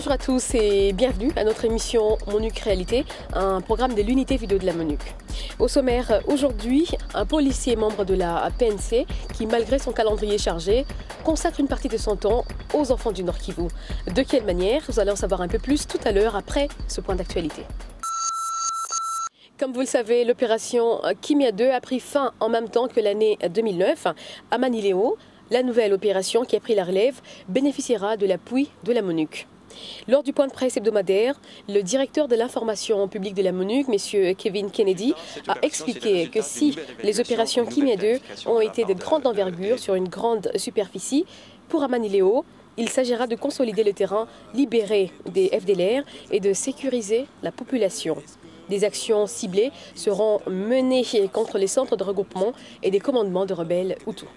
Bonjour à tous et bienvenue à notre émission MONUC Réalité, un programme de l'unité vidéo de la MONUC. Au sommaire, aujourd'hui, un policier membre de la PNC qui, malgré son calendrier chargé, consacre une partie de son temps aux enfants du Nord Kivu. De quelle manière? Vous allez en savoir un peu plus tout à l'heure après ce point d'actualité. Comme vous le savez, l'opération Kimia 2 a pris fin en même temps que l'année 2009 à Maniléo. La nouvelle opération qui a pris la relève bénéficiera de l'appui de la MONUC. Lors du point de presse hebdomadaire, le directeur de l'information publique de la MONUC, M. Kevin Kennedy, a expliqué que si les opérations Kimia 2 ont été de grande envergure sur une grande superficie, pour Amaniléo, il s'agira de consolider le terrain libéré des FDLR et de sécuriser la population. Des actions ciblées seront menées contre les centres de regroupement et des commandements de rebelles Hutus.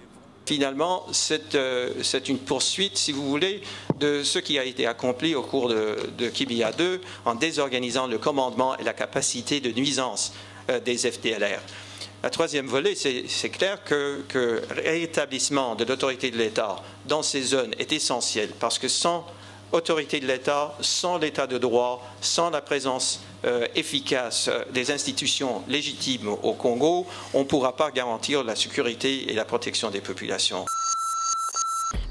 Finalement, c'est une poursuite, si vous voulez, de ce qui a été accompli au cours de Kimia 2 en désorganisant le commandement et la capacité de nuisance des FDLR. La troisième volet, c'est clair que le rétablissement de l'autorité de l'État dans ces zones est essentiel parce que sans autorité de l'État, sans l'État de droit, sans la présence efficace des institutions légitimes au Congo, on ne pourra pas garantir la sécurité et la protection des populations.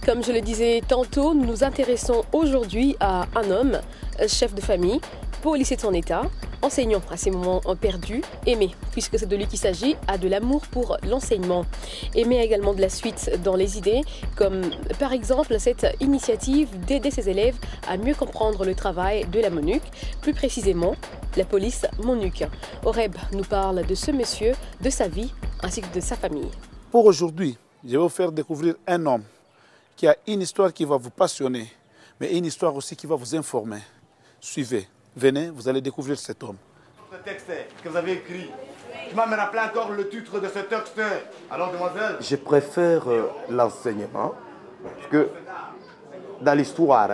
Comme je le disais tantôt, nous nous intéressons aujourd'hui à un homme, chef de famille, policier de son état, enseignant à ces moments perdus, Aimé, puisque c'est de lui qu'il s'agit, a de l'amour pour l'enseignement. Aimé a également de la suite dans les idées, comme par exemple cette initiative d'aider ses élèves à mieux comprendre le travail de la MONUC, plus précisément la police MONUC. Oreb nous parle de ce monsieur, de sa vie ainsi que de sa famille. Pour aujourd'hui, je vais vous faire découvrir un homme qui a une histoire qui va vous passionner, mais une histoire aussi qui va vous informer. Suivez. Venez, vous allez découvrir cet homme. Ce texte que vous avez écrit, tu m'as rappelé encore le titre de ce texte. Alors, demoiselle. Je préfère l'enseignement, parce que dans l'histoire,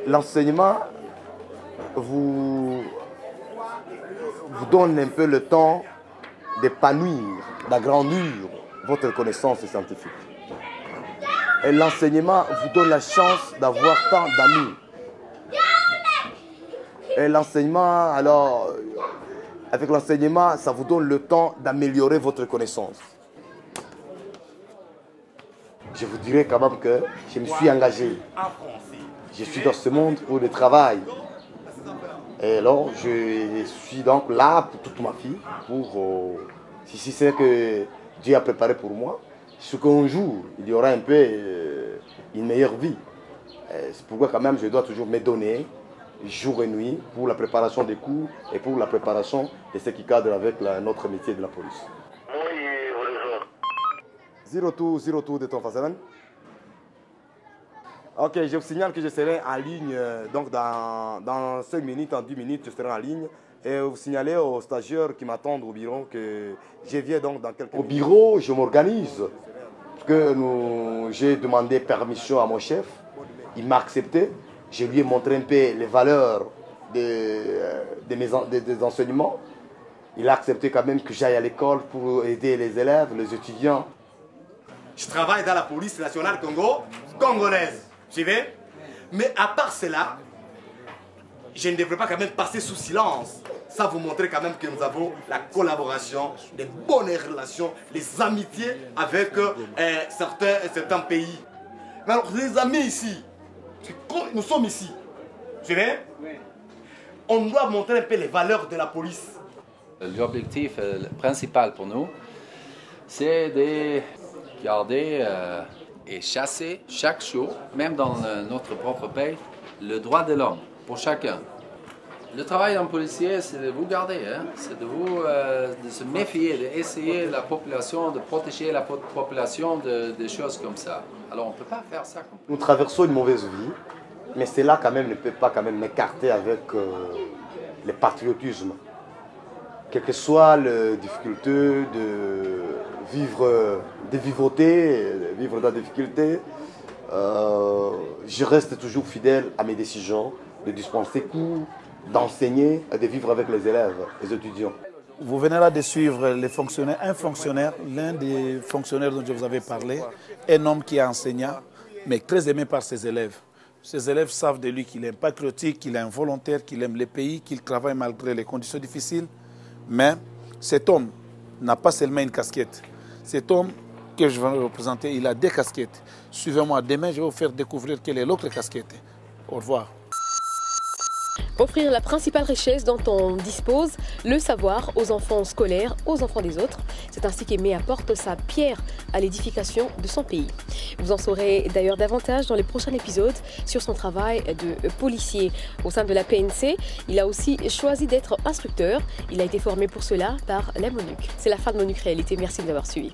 l'enseignement vous donne un peu le temps d'épanouir, d'agrandir votre connaissance scientifique. Et l'enseignement vous donne la chance d'avoir tant d'amis. Et l'enseignement, alors, avec l'enseignement, ça vous donne le temps d'améliorer votre connaissance. Je vous dirais quand même que je me suis engagé. Je suis dans ce monde pour le travail. Et alors, je suis donc là pour toute ma vie, pour, si c'est ce que Dieu a préparé pour moi, ce qu'un jour, il y aura un peu une meilleure vie. C'est pourquoi quand même je dois toujours me donner jour et nuit pour la préparation des cours et pour la préparation de ce qui cadre avec notre métier de la police. Zero two de ton face. Ok, je vous signale que je serai en ligne, donc dans 5 minutes, en 10 minutes, je serai en ligne. Et vous signalez aux stagiaires qui m'attendent au bureau que je viens donc dans quelques minutes. Au bureau, je m'organise. Parce que j'ai demandé permission à mon chef, il m'a accepté. Je lui ai montré un peu les valeurs des enseignements. Il a accepté quand même que j'aille à l'école pour aider les élèves, les étudiants. Je travaille dans la police nationale congolaise. Tu vois? Mais à part cela, je ne devrais pas quand même passer sous silence. Ça vous montrer quand même que nous avons la collaboration, des bonnes relations, les amitiés avec certains pays. Mais alors les amis ici, nous sommes ici, tu vois? On doit montrer un peu les valeurs de la police. L'objectif principal pour nous, c'est de garder et chasser chaque jour, même dans notre propre pays, le droit de l'homme pour chacun. Le travail d'un policier, c'est de vous garder, c'est de se méfier, d'essayer la population, de protéger la population de choses comme ça. Alors on ne peut pas faire ça. Nous traversons une mauvaise vie, mais cela quand même ne peut pas quand même m'écarter avec le patriotisme. Quelle que soit la difficulté de vivre, de vivre dans la difficulté, je reste toujours fidèle à mes décisions de dispenser cours, d'enseigner et de vivre avec les élèves, les étudiants. Vous venez là de suivre les fonctionnaires, un fonctionnaire, l'un des fonctionnaires dont je vous avais parlé, un homme qui est enseignant, mais très aimé par ses élèves. Ces élèves savent de lui qu'il est patriotique, qu'il est involontaire, qu'il aime le pays, qu'il travaille malgré les conditions difficiles. Mais cet homme n'a pas seulement une casquette. Cet homme que je vais représenter, il a des casquettes. Suivez-moi, demain je vais vous faire découvrir quelle est l'autre casquette. Au revoir. Offrir la principale richesse dont on dispose, le savoir, aux enfants scolaires, aux enfants des autres. C'est ainsi qu'Aimé apporte sa pierre à l'édification de son pays. Vous en saurez d'ailleurs davantage dans les prochains épisodes sur son travail de policier. Au sein de la PNC, il a aussi choisi d'être instructeur. Il a été formé pour cela par la MONUC. C'est la fin de MONUC Réalité. Merci de l'avoir suivi.